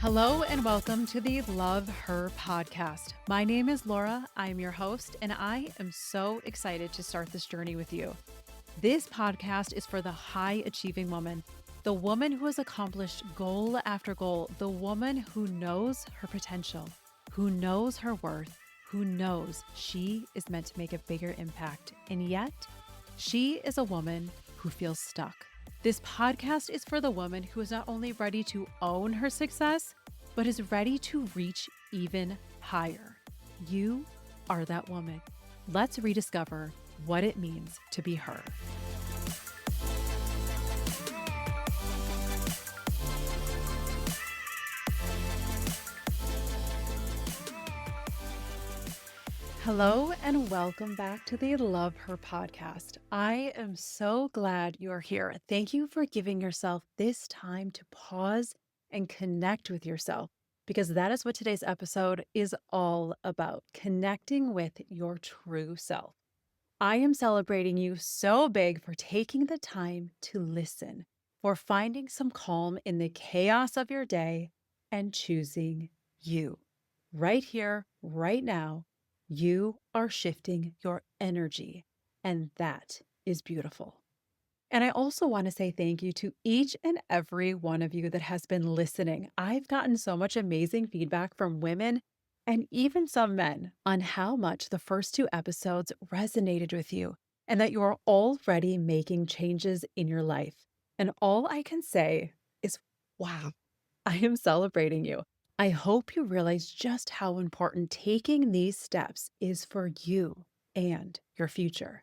Hello and welcome to the Love Her podcast. My name is Laura. I'm your host, and I am so excited to start this journey with you. This podcast is for the high achieving woman, the woman who has accomplished goal after goal, the woman who knows her potential, who knows her worth, who knows she is meant to make a bigger impact. And yet, she is a woman who feels stuck. This podcast is for the woman who is not only ready to own her success, but is ready to reach even higher. You are that woman. Let's rediscover what it means to be her. Hello and welcome back to the Love Her podcast. I am so glad you are here. Thank you for giving yourself this time to pause and connect with yourself, because that is what today's episode is all about, connecting with your true self. I am celebrating you so big for taking the time to listen, for finding some calm in the chaos of your day and choosing you. Right here, right now, you are shifting your energy, and that is beautiful. And I also want to say thank you to each and every one of you that has been listening. I've gotten so much amazing feedback from women and even some men on how much the first two episodes resonated with you and that you're already making changes in your life. And all I can say is, wow, I am celebrating you. I hope you realize just how important taking these steps is for you and your future.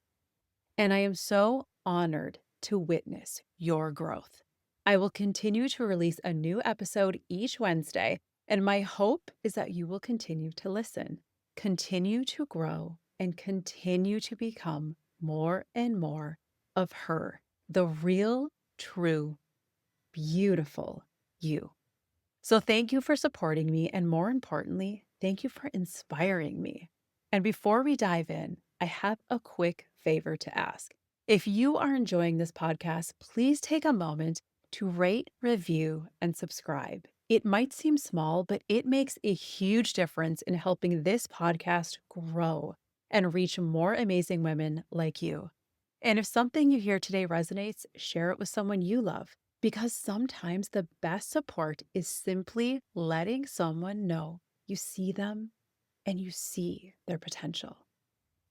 And I am so honored to witness your growth. I will continue to release a new episode each Wednesday, and my hope is that you will continue to listen, continue to grow, and continue to become more and more of her, the real, true, beautiful you. So thank you for supporting me, and more importantly, thank you for inspiring me. And before we dive in, I have a quick favor to ask. If you are enjoying this podcast, please take a moment to rate, review, and subscribe. It might seem small, but it makes a huge difference in helping this podcast grow and reach more amazing women like you. And if something you hear today resonates, share it with someone you love. Because sometimes the best support is simply letting someone know you see them and you see their potential.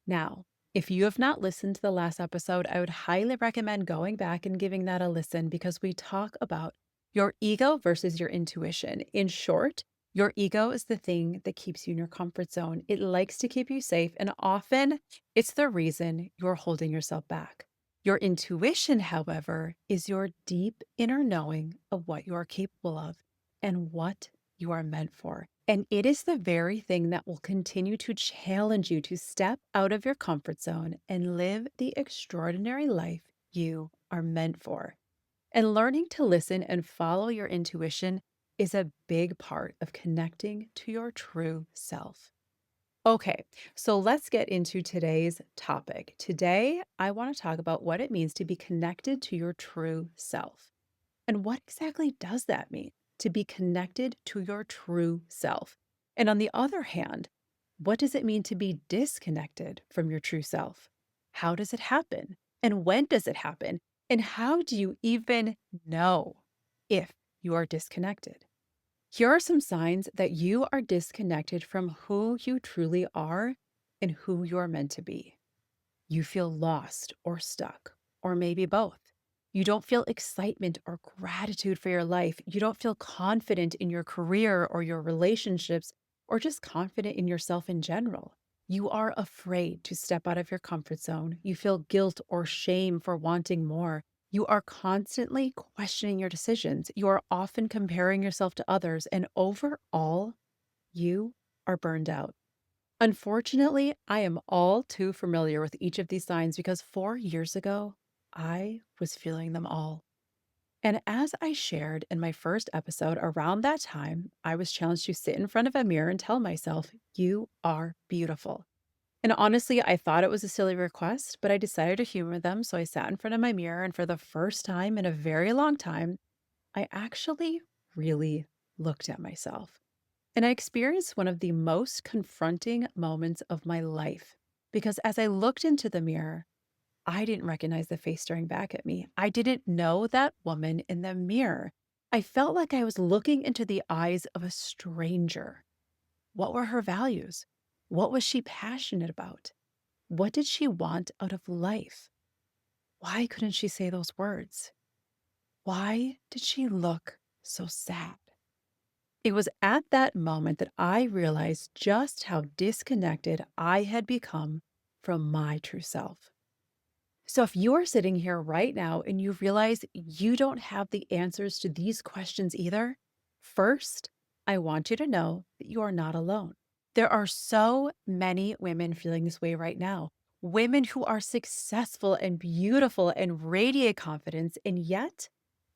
Now, if you have not listened to the last episode, I would highly recommend going back and giving that a listen, because we talk about your ego versus your intuition. In short, your ego is the thing that keeps you in your comfort zone. It likes to keep you safe, and often it's the reason you're holding yourself back. Your intuition, however, is your deep inner knowing of what you are capable of and what you are meant for. And it is the very thing that will continue to challenge you to step out of your comfort zone and live the extraordinary life you are meant for. And learning to listen and follow your intuition is a big part of connecting to your true self. Okay, so let's get into today's topic. Today, I want to talk about what it means to be connected to your true self. And what exactly does that mean, to be connected to your true self? And on the other hand, what does it mean to be disconnected from your true self? How does it happen? And when does it happen? And how do you even know if you are disconnected? Here are some signs that you are disconnected from who you truly are and who you are meant to be. You feel lost or stuck, or maybe both. You don't feel excitement or gratitude for your life. You don't feel confident in your career or your relationships, or just confident in yourself in general. You are afraid to step out of your comfort zone. You feel guilt or shame for wanting more. You are constantly questioning your decisions. You are often comparing yourself to others, and overall, you are burned out. Unfortunately, I am all too familiar with each of these signs, because 4 years ago, I was feeling them all. And as I shared in my first episode, around that time, I was challenged to sit in front of a mirror and tell myself, "You are beautiful." And honestly, I thought it was a silly request, but I decided to humor them. So I sat in front of my mirror, and for the first time in a very long time, I actually really looked at myself. And I experienced one of the most confronting moments of my life because as I looked into the mirror, I didn't recognize the face staring back at me. I didn't know that woman in the mirror. I felt like I was looking into the eyes of a stranger. What were her values? What was she passionate about? What did she want out of life? Why couldn't she say those words? Why did she look so sad? It was at that moment that I realized just how disconnected I had become from my true self. So, if you're sitting here right now and you realize you don't have the answers to these questions either, first, I want you to know that you are not alone. There are so many women feeling this way right now. Women who are successful and beautiful and radiate confidence, and yet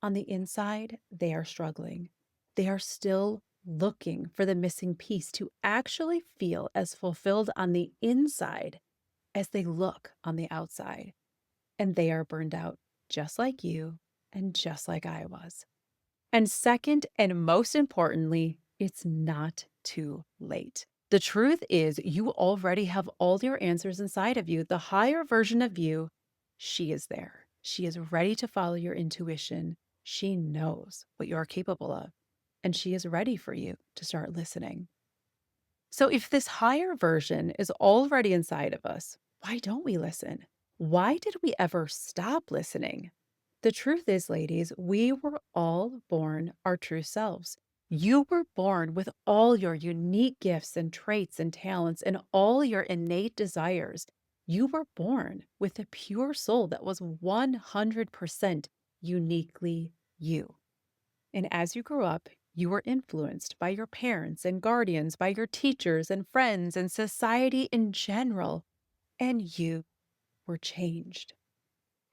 on the inside, they are struggling. They are still looking for the missing piece to actually feel as fulfilled on the inside as they look on the outside. And they are burned out just like you and just like I was. And second, and most importantly, it's not too late. The truth is, you already have all your answers inside of you. The higher version of you, she is there. She is ready to follow your intuition. She knows what you're capable of, and she is ready for you to start listening. So, if this higher version is already inside of us, why don't we listen? Why did we ever stop listening? The truth is, ladies, we were all born our true selves. You were born with all your unique gifts and traits and talents and all your innate desires. You were born with a pure soul that was 100% uniquely you. And as you grew up, you were influenced by your parents and guardians, by your teachers and friends and society in general, and you were changed.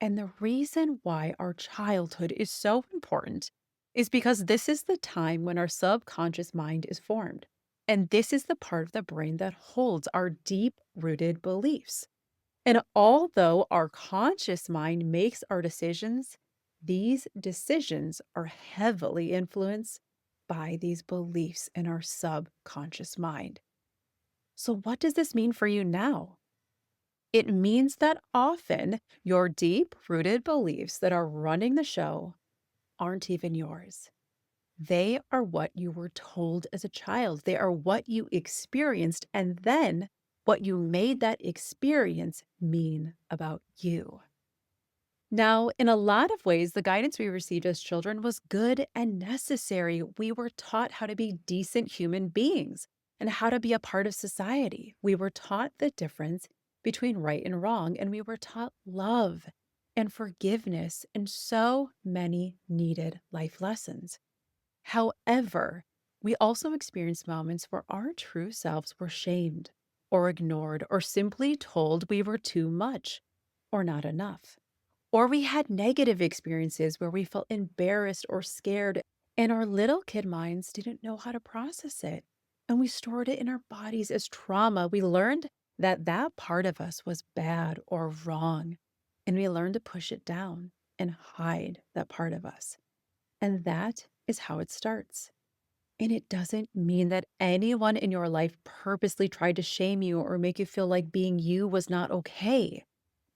And the reason why our childhood is so important is because this is the time when our subconscious mind is formed. And this is the part of the brain that holds our deep rooted beliefs. And although our conscious mind makes our decisions, these decisions are heavily influenced by these beliefs in our subconscious mind. So, what does this mean for you now? It means that often your deep rooted beliefs that are running the show aren't even yours. They are what you were told as a child, they are what you experienced, and then what you made that experience mean about you. Now, in a lot of ways, the guidance we received as children was good and necessary. We were taught how to be decent human beings and how to be a part of society. We were taught the difference between right and wrong, and we were taught love and forgiveness and so many needed life lessons. However, we also experienced moments where our true selves were shamed or ignored or simply told we were too much or not enough. Or we had negative experiences where we felt embarrassed or scared, and our little kid minds didn't know how to process it. And we stored it in our bodies as trauma. We learned that that part of us was bad or wrong, and we learned to push it down and hide that part of us. And that is how it starts. And it doesn't mean that anyone in your life purposely tried to shame you or make you feel like being you was not okay.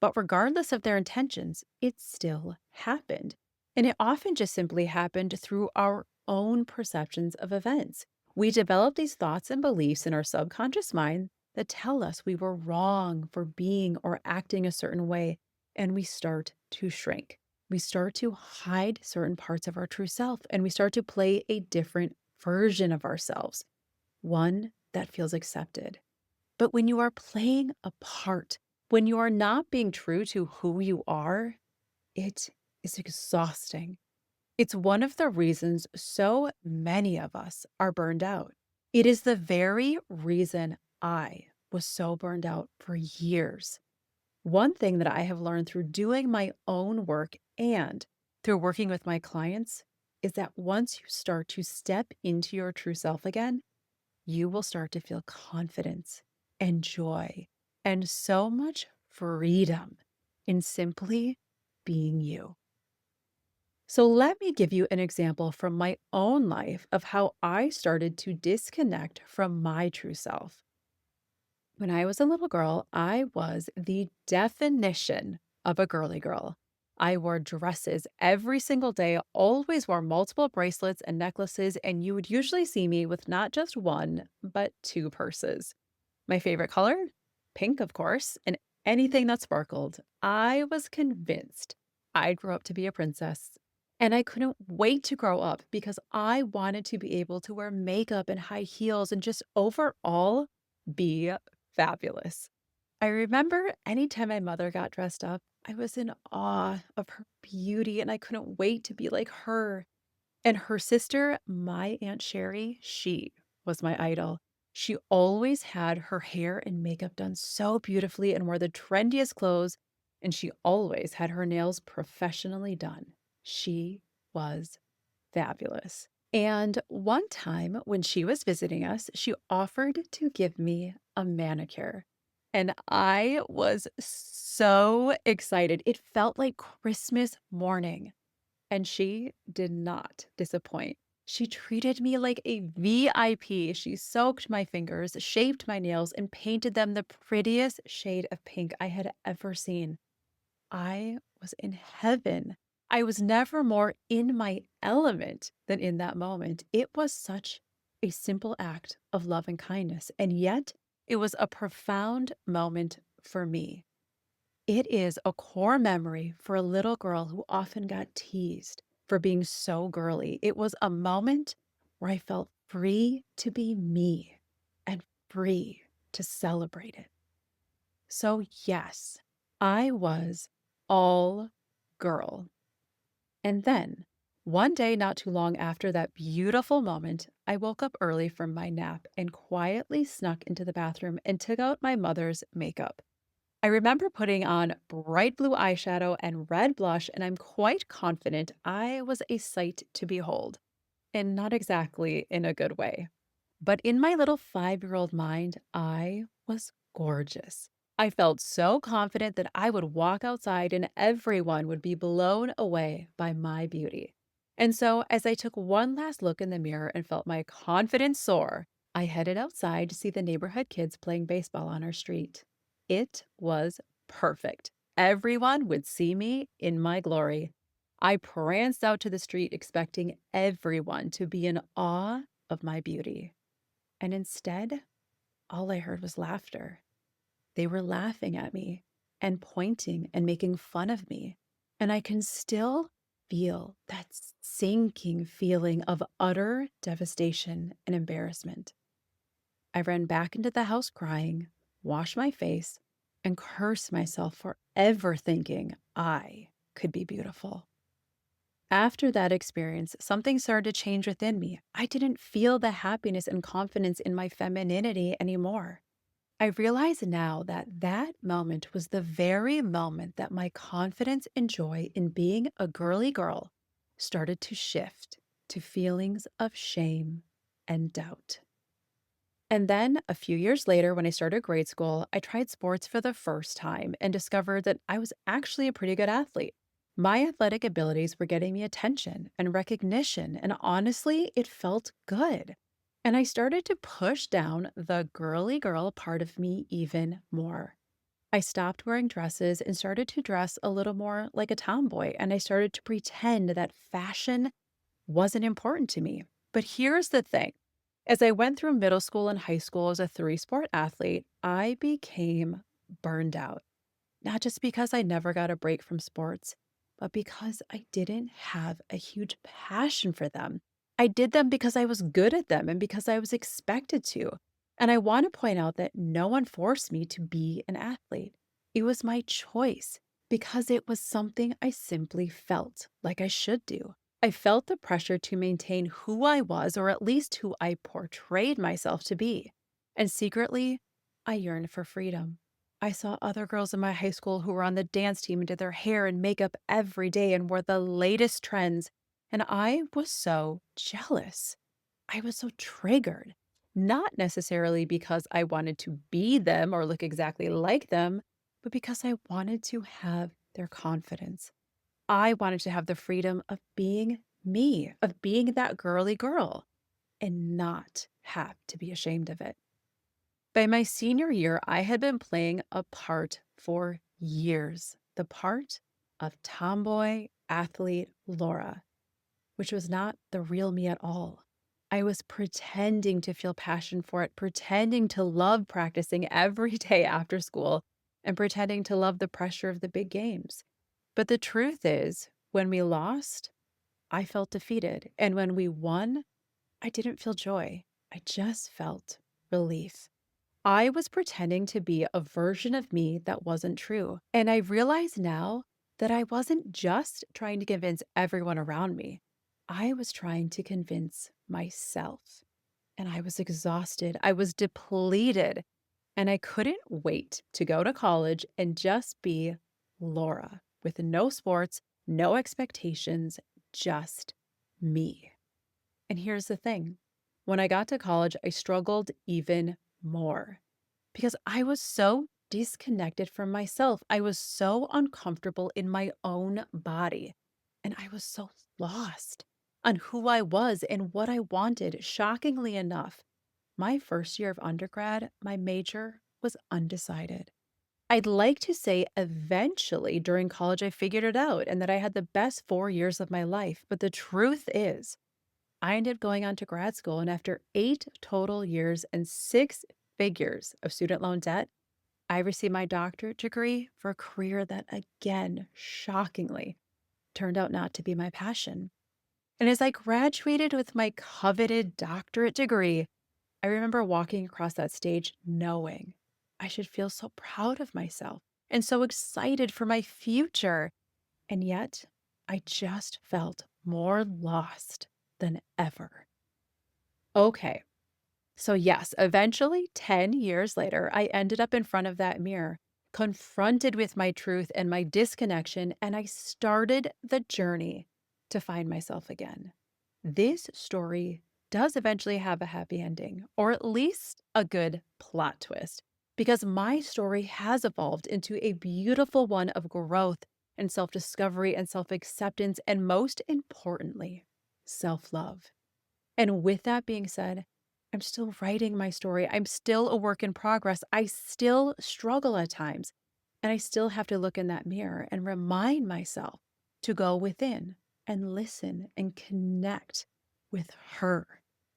But regardless of their intentions, it still happened. And it often just simply happened through our own perceptions of events. We develop these thoughts and beliefs in our subconscious mind that tell us we were wrong for being or acting a certain way, and we start to shrink. We start to hide certain parts of our true self, and we start to play a different version of ourselves, one that feels accepted. But when you are playing a part, when you are not being true to who you are, it is exhausting. It's one of the reasons so many of us are burned out. It is the very reason I was so burned out for years. One thing that I have learned through doing my own work and through working with my clients is that once you start to step into your true self again, you will start to feel confidence and joy and so much freedom in simply being you. So, let me give you an example from my own life of how I started to disconnect from my true self. When I was a little girl, I was the definition of a girly girl. I wore dresses every single day, always wore multiple bracelets and necklaces, and you would usually see me with not just one, but two purses. My favorite color? Pink, of course, and anything that sparkled. I was convinced I'd grow up to be a princess. And I couldn't wait to grow up because I wanted to be able to wear makeup and high heels and just overall be fabulous. I remember anytime my mother got dressed up, I was in awe of her beauty and I couldn't wait to be like her. And her sister, my Aunt Sherry, she was my idol. She always had her hair and makeup done so beautifully and wore the trendiest clothes, and she always had her nails professionally done. She was fabulous. And one time when she was visiting us, she offered to give me a manicure. And I was so excited. It felt like Christmas morning. And she did not disappoint. She treated me like a VIP. She soaked my fingers, shaped my nails, and painted them the prettiest shade of pink I had ever seen. I was in heaven. I was never more in my element than in that moment. It was such a simple act of love and kindness, and yet it was a profound moment for me. It is a core memory for a little girl who often got teased for being so girly. It was a moment where I felt free to be me and free to celebrate it. So, yes, I was all girl. And then, one day not too long after that beautiful moment, I woke up early from my nap and quietly snuck into the bathroom and took out my mother's makeup. I remember putting on bright blue eyeshadow and red blush, and I'm quite confident I was a sight to behold, and not exactly in a good way. But in my little 5-year-old mind, I was gorgeous. I felt so confident that I would walk outside and everyone would be blown away by my beauty. And so, as I took one last look in the mirror and felt my confidence soar, I headed outside to see the neighborhood kids playing baseball on our street. It was perfect. Everyone would see me in my glory. I pranced out to the street expecting everyone to be in awe of my beauty. And instead, all I heard was laughter. They were laughing at me and pointing and making fun of me. And I can still feel that sinking feeling of utter devastation and embarrassment. I ran back into the house crying, washed my face, and cursed myself for ever thinking I could be beautiful. After that experience, something started to change within me. I didn't feel the happiness and confidence in my femininity anymore. I realize now that that moment was the very moment that my confidence and joy in being a girly girl started to shift to feelings of shame and doubt. And then a few years later, when I started grade school, I tried sports for the first time and discovered that I was actually a pretty good athlete. My athletic abilities were getting me attention and recognition, and honestly, it felt good. And I started to push down the girly girl part of me even more. I stopped wearing dresses and started to dress a little more like a tomboy, and I started to pretend that fashion wasn't important to me. But here's the thing. As I went through middle school and high school as a three-sport athlete, I became burned out. Not just because I never got a break from sports, but because I didn't have a huge passion for them. I did them because I was good at them and because I was expected to. And I want to point out that no one forced me to be an athlete. It was my choice because it was something I simply felt like I should do. I felt the pressure to maintain who I was, or at least who I portrayed myself to be. And secretly, I yearned for freedom. I saw other girls in my high school who were on the dance team and did their hair and makeup every day and wore the latest trends. And I was so jealous. I was so triggered. Not necessarily because I wanted to be them or look exactly like them, but because I wanted to have their confidence. I wanted to have the freedom of being me, of being that girly girl, and not have to be ashamed of it. By my senior year, I had been playing a part for years, the part of tomboy athlete Laura, which was not the real me at all. I was pretending to feel passion for it, pretending to love practicing every day after school, and pretending to love the pressure of the big games. But the truth is, when we lost, I felt defeated. And when we won, I didn't feel joy. I just felt relief. I was pretending to be a version of me that wasn't true. And I realize now that I wasn't just trying to convince everyone around me, I was trying to convince myself. And I was exhausted, I was depleted, and I couldn't wait to go to college and just be Laura with no sports, no expectations, just me. And here's the thing, when I got to college, I struggled even more because I was so disconnected from myself. I was so uncomfortable in my own body, and I was so lost on who I was and what I wanted. Shockingly enough, my first year of undergrad, my major was undecided. I'd like to say eventually during college, I figured it out and that I had the best 4 years of my life. But the truth is, I ended up going on to grad school, and after 8 total years and 6 figures of student loan debt, I received my doctorate degree for a career that, again, shockingly, turned out not to be my passion. And as I graduated with my coveted doctorate degree, I remember walking across that stage knowing I should feel so proud of myself and so excited for my future. And yet, I just felt more lost than ever. Okay, so yes, eventually, 10 years later, I ended up in front of that mirror, confronted with my truth and my disconnection, and I started the journey to find myself again. This story does eventually have a happy ending, or at least a good plot twist, because my story has evolved into a beautiful one of growth and self discovery and self acceptance, and most importantly, self love. And with that being said, I'm still writing my story. I'm still a work in progress. I still struggle at times. And I still have to look in that mirror and remind myself to go within and listen and connect with her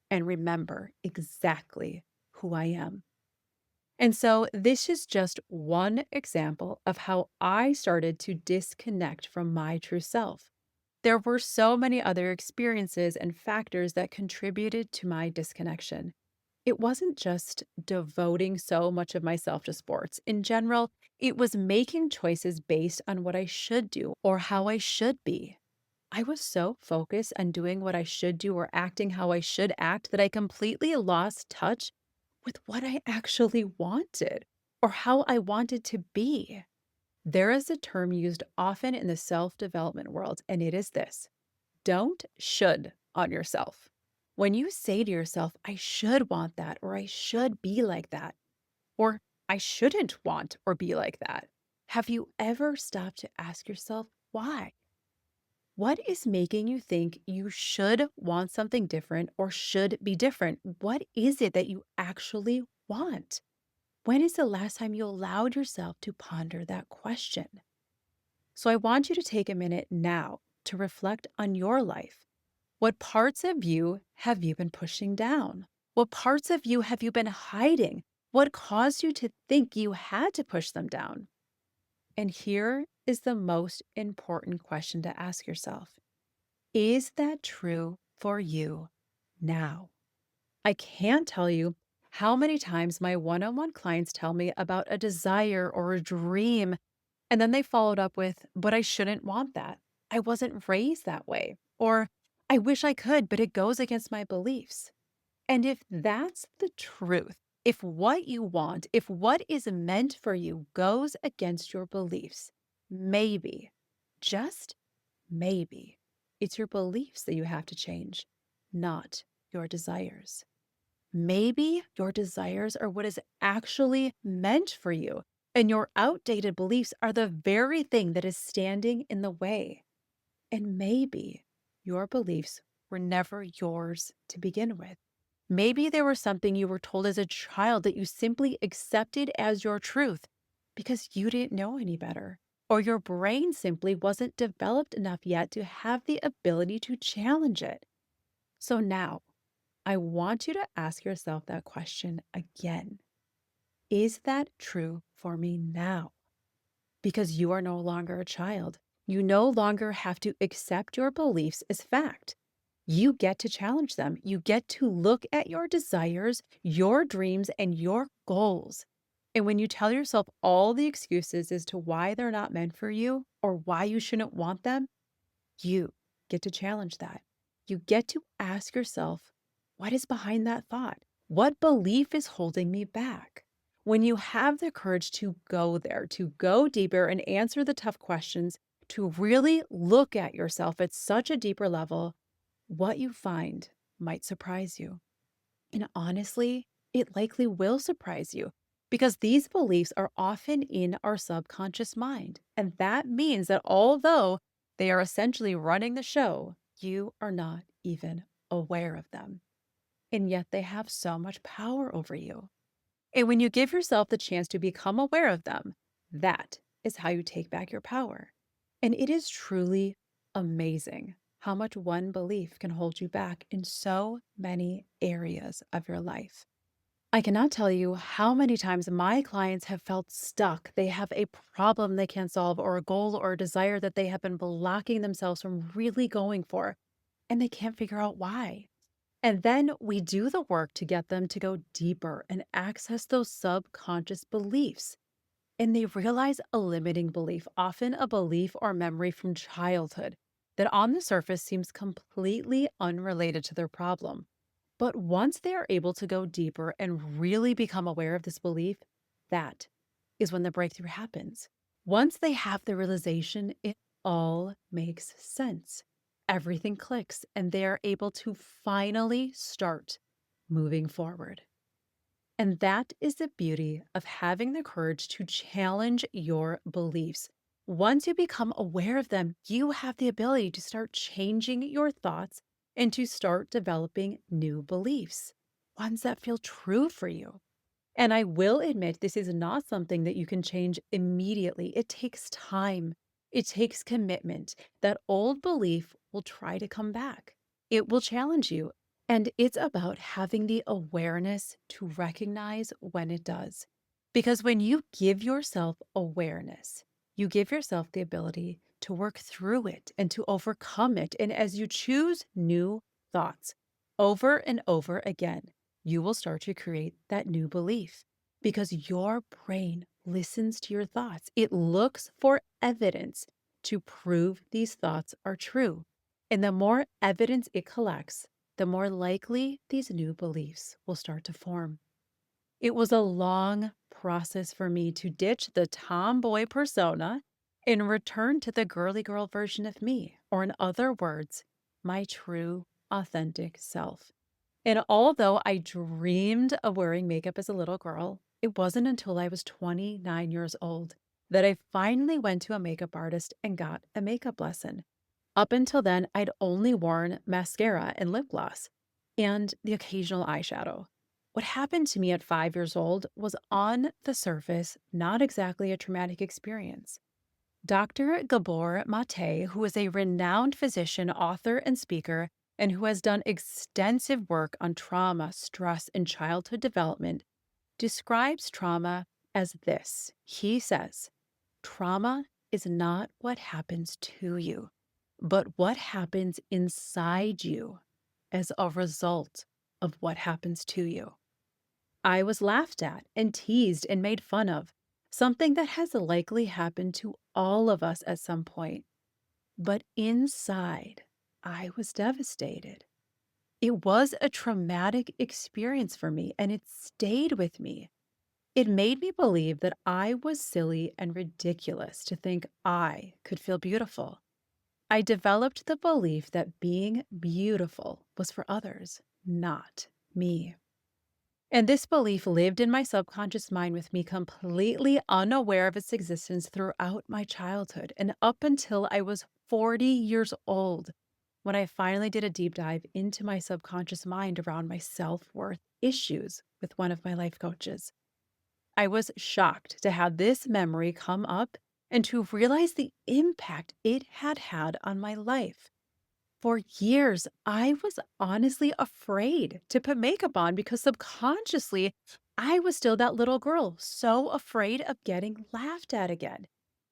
and remember exactly who I am. And so, this is just one example of how I started to disconnect from my true self. There were so many other experiences and factors that contributed to my disconnection. It wasn't just devoting so much of myself to sports. In general, it was making choices based on what I should do or how I should be. I was so focused on doing what I should do or acting how I should act that I completely lost touch with what I actually wanted or how I wanted to be. There is a term used often in the self development world, and it is this: don't should on yourself. When you say to yourself, I should want that, or I should be like that, or I shouldn't want or be like that, have you ever stopped to ask yourself why? What is making you think you should want something different or should be different? What is it that you actually want? When is the last time you allowed yourself to ponder that question? So I want you to take a minute now to reflect on your life. What parts of you have you been pushing down? What parts of you have you been hiding? What caused you to think you had to push them down? And here is the most important question to ask yourself: is that true for you now? I can't tell you how many times my one on one clients tell me about a desire or a dream, and then they followed up with, but I shouldn't want that. I wasn't raised that way. Or I wish I could, but it goes against my beliefs. And if that's the truth, if what you want, if what is meant for you goes against your beliefs, maybe, just maybe, it's your beliefs that you have to change, not your desires. Maybe your desires are what is actually meant for you, and your outdated beliefs are the very thing that is standing in the way. And maybe your beliefs were never yours to begin with. Maybe they were something you were told as a child that you simply accepted as your truth because you didn't know any better. Or your brain simply wasn't developed enough yet to have the ability to challenge it. So now, I want you to ask yourself that question again. Is that true for me now? Because you are no longer a child. You no longer have to accept your beliefs as fact. You get to challenge them. You get to look at your desires, your dreams, and your goals. And when you tell yourself all the excuses as to why they're not meant for you or why you shouldn't want them, you get to challenge that. You get to ask yourself, what is behind that thought? What belief is holding me back? When you have the courage to go there, to go deeper and answer the tough questions, to really look at yourself at such a deeper level, what you find might surprise you. And honestly, it likely will surprise you because these beliefs are often in our subconscious mind. And that means that although they are essentially running the show, you are not even aware of them. And yet they have so much power over you. And when you give yourself the chance to become aware of them, that is how you take back your power. And it is truly amazing how much one belief can hold you back in so many areas of your life. I cannot tell you how many times my clients have felt stuck. They have a problem they can't solve, or a goal or a desire that they have been blocking themselves from really going for, and they can't figure out why. And then we do the work to get them to go deeper and access those subconscious beliefs. And they realize a limiting belief, often a belief or memory from childhood, that on the surface seems completely unrelated to their problem. But once they are able to go deeper and really become aware of this belief, that is when the breakthrough happens. Once they have the realization, it all makes sense. Everything clicks, and they are able to finally start moving forward. And that is the beauty of having the courage to challenge your beliefs. Once you become aware of them, you have the ability to start changing your thoughts and to start developing new beliefs, ones that feel true for you. And I will admit, this is not something that you can change immediately. It takes time, it takes commitment. That old belief will try to come back, it will challenge you. And it's about having the awareness to recognize when it does. Because when you give yourself awareness, you give yourself the ability to work through it and to overcome it. And as you choose new thoughts over and over again, you will start to create that new belief because your brain listens to your thoughts. It looks for evidence to prove these thoughts are true. And the more evidence it collects, the more likely these new beliefs will start to form. It was a long process for me to ditch the tomboy persona and return to the girly girl version of me, or in other words, my true, authentic self. And although I dreamed of wearing makeup as a little girl, it wasn't until I was 29 years old that I finally went to a makeup artist and got a makeup lesson. Up until then, I'd only worn mascara and lip gloss and the occasional eyeshadow. What happened to me at 5 years old was on the surface not exactly a traumatic experience. Dr. Gabor Mate, who is a renowned physician, author, and speaker, and who has done extensive work on trauma, stress, and childhood development, describes trauma as this. He says, trauma is not what happens to you, but what happens inside you as a result of what happens to you. I was laughed at and teased and made fun of, something that has likely happened to all of us at some point. But inside, I was devastated. It was a traumatic experience for me, and it stayed with me. It made me believe that I was silly and ridiculous to think I could feel beautiful. I developed the belief that being beautiful was for others, not me. And this belief lived in my subconscious mind with me completely unaware of its existence throughout my childhood and up until I was 40 years old when I finally did a deep dive into my subconscious mind around my self worth issues with one of my life coaches. I was shocked to have this memory come up and to realize the impact it had had on my life. For years, I was honestly afraid to put makeup on because subconsciously I was still that little girl, so afraid of getting laughed at again.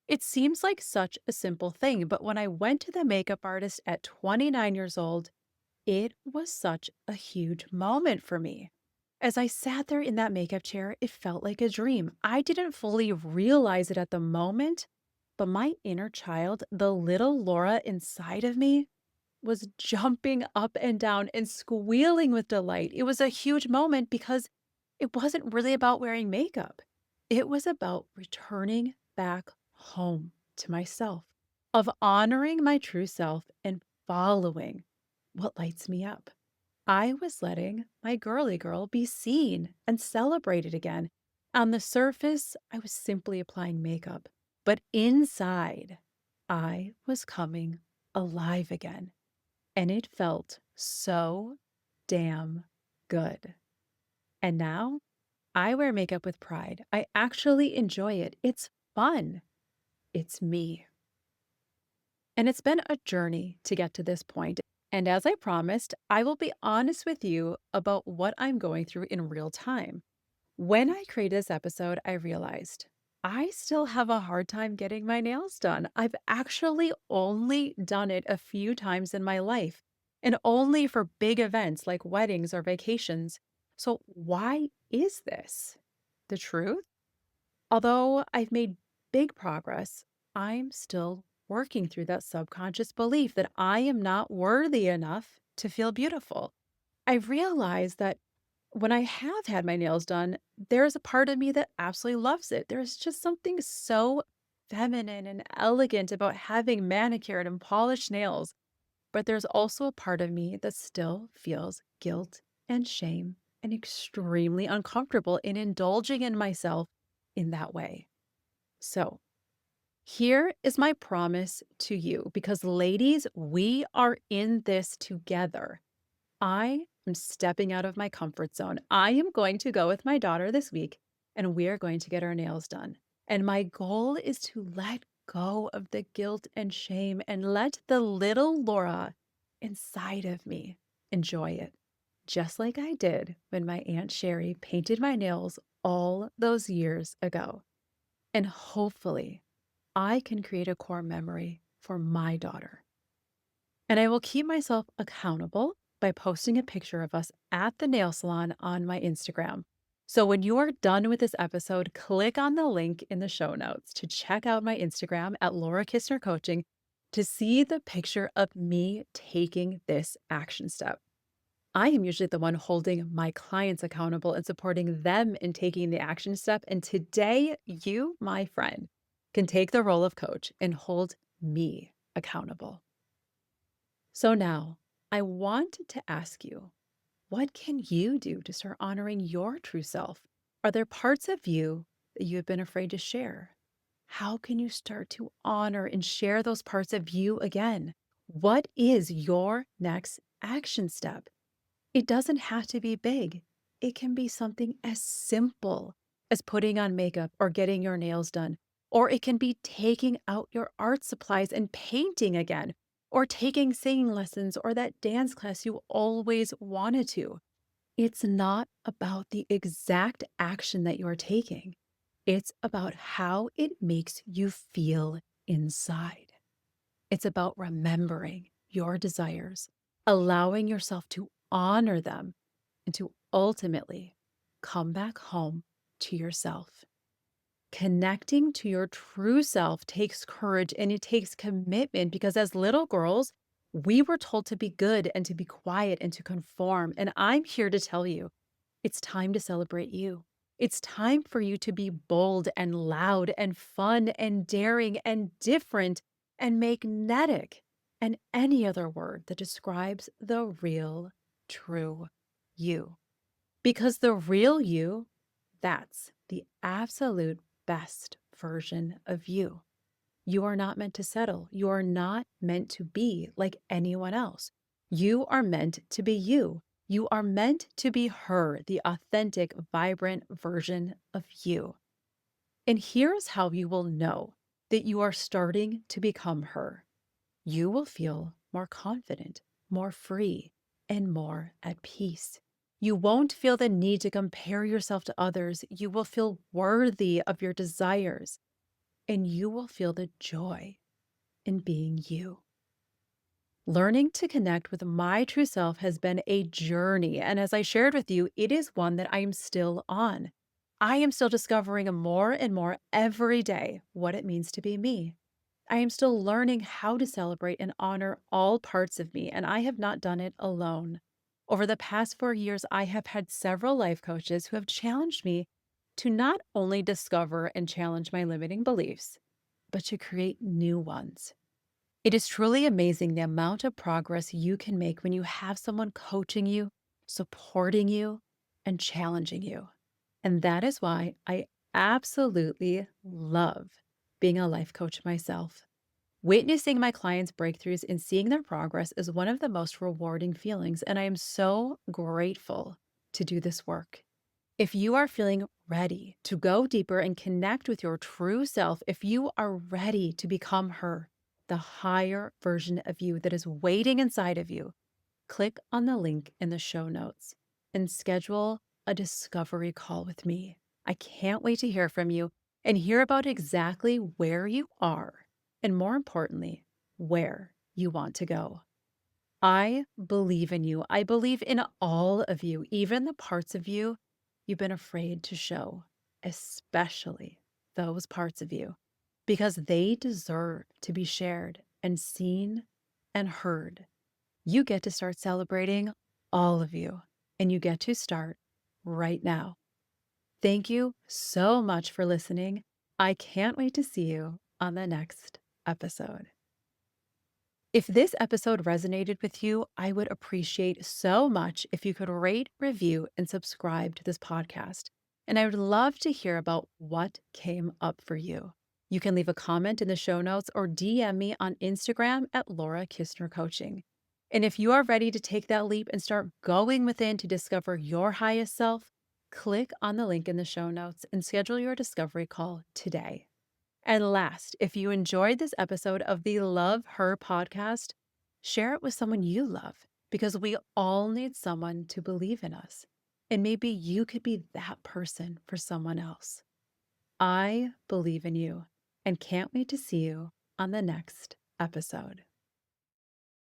It seems like such a simple thing, but when I went to the makeup artist at 29 years old, it was such a huge moment for me. As I sat there in that makeup chair, it felt like a dream. I didn't fully realize it at the moment, but my inner child, the little Laura inside of me, was jumping up and down and squealing with delight. It was a huge moment because it wasn't really about wearing makeup. It was about returning back home to myself, of honoring my true self and following what lights me up. I was letting my girly girl be seen and celebrated again. On the surface, I was simply applying makeup, but inside, I was coming alive again. And it felt so damn good. And now I wear makeup with pride. I actually enjoy it. It's fun. It's me. And it's been a journey to get to this point. And as I promised, I will be honest with you about what I'm going through in real time. When I created this episode, I realized I still have a hard time getting my nails done. I've actually only done it a few times in my life and only for big events like weddings or vacations. So, why is this? The truth? Although I've made big progress, I'm still working through that subconscious belief that I am not worthy enough to feel beautiful. I realized that when I have had my nails done, there's a part of me that absolutely loves it. There's just something so feminine and elegant about having manicured and polished nails. But there's also a part of me that still feels guilt and shame and extremely uncomfortable in indulging in myself in that way. So, here is my promise to you because, ladies, we are in this together. I am stepping out of my comfort zone. I am going to go with my daughter this week and we are going to get our nails done. And my goal is to let go of the guilt and shame and let the little Laura inside of me enjoy it, just like I did when my Aunt Sherry painted my nails all those years ago. And hopefully, I can create a core memory for my daughter. And I will keep myself accountable by posting a picture of us at the nail salon on my Instagram. So when you are done with this episode, click on the link in the show notes to check out my Instagram at Laura Kistner Coaching to see the picture of me taking this action step. I am usually the one holding my clients accountable and supporting them in taking the action step. And today, you, my friend, can take the role of coach and hold me accountable. So now I want to ask you, what can you do to start honoring your true self? Are there parts of you that you have been afraid to share? How can you start to honor and share those parts of you again? What is your next action step? It doesn't have to be big. It can be something as simple as putting on makeup or getting your nails done. Or it can be taking out your art supplies and painting again, or taking singing lessons or that dance class you always wanted to. It's not about the exact action that you're taking. It's about how it makes you feel inside. It's about remembering your desires, allowing yourself to honor them, and to ultimately come back home to yourself. Connecting to your true self takes courage and it takes commitment because as little girls, we were told to be good and to be quiet and to conform. And I'm here to tell you, it's time to celebrate you. It's time for you to be bold and loud and fun and daring and different and magnetic and any other word that describes the real, true you. Because the real you, that's the absolute best version of you. You are not meant to settle. You are not meant to be like anyone else. You are meant to be you. You are meant to be her, the authentic, vibrant version of you. And here's how you will know that you are starting to become her. You will feel more confident, more free, and more at peace. You won't feel the need to compare yourself to others. You will feel worthy of your desires, and you will feel the joy in being you. Learning to connect with my true self has been a journey. And as I shared with you, it is one that I am still on. I am still discovering more and more every day what it means to be me. I am still learning how to celebrate and honor all parts of me, and I have not done it alone. Over the past 4 years, I have had several life coaches who have challenged me to not only discover and challenge my limiting beliefs, but to create new ones. It is truly amazing the amount of progress you can make when you have someone coaching you, supporting you, and challenging you. And that is why I absolutely love being a life coach myself. Witnessing my clients' breakthroughs and seeing their progress is one of the most rewarding feelings, and I am so grateful to do this work. If you are feeling ready to go deeper and connect with your true self, if you are ready to become her, the higher version of you that is waiting inside of you, click on the link in the show notes and schedule a discovery call with me. I can't wait to hear from you and hear about exactly where you are, and more importantly, where you want to go. I believe in you. I believe in all of you, even the parts of you you've been afraid to show, especially those parts of you, because they deserve to be shared and seen and heard. You get to start celebrating all of you, and you get to start right now. Thank you so much for listening. I can't wait to see you on the next episode. If this episode resonated with you, I would appreciate so much if you could rate, review, and subscribe to this podcast. And I would love to hear about what came up for you. You can leave a comment in the show notes or DM me on Instagram at Laura Kistner Coaching. And if you are ready to take that leap and start going within to discover your highest self, click on the link in the show notes and schedule your discovery call today. And last, if you enjoyed this episode of the Love Her podcast, share it with someone you love because we all need someone to believe in us. And maybe you could be that person for someone else. I believe in you and can't wait to see you on the next episode.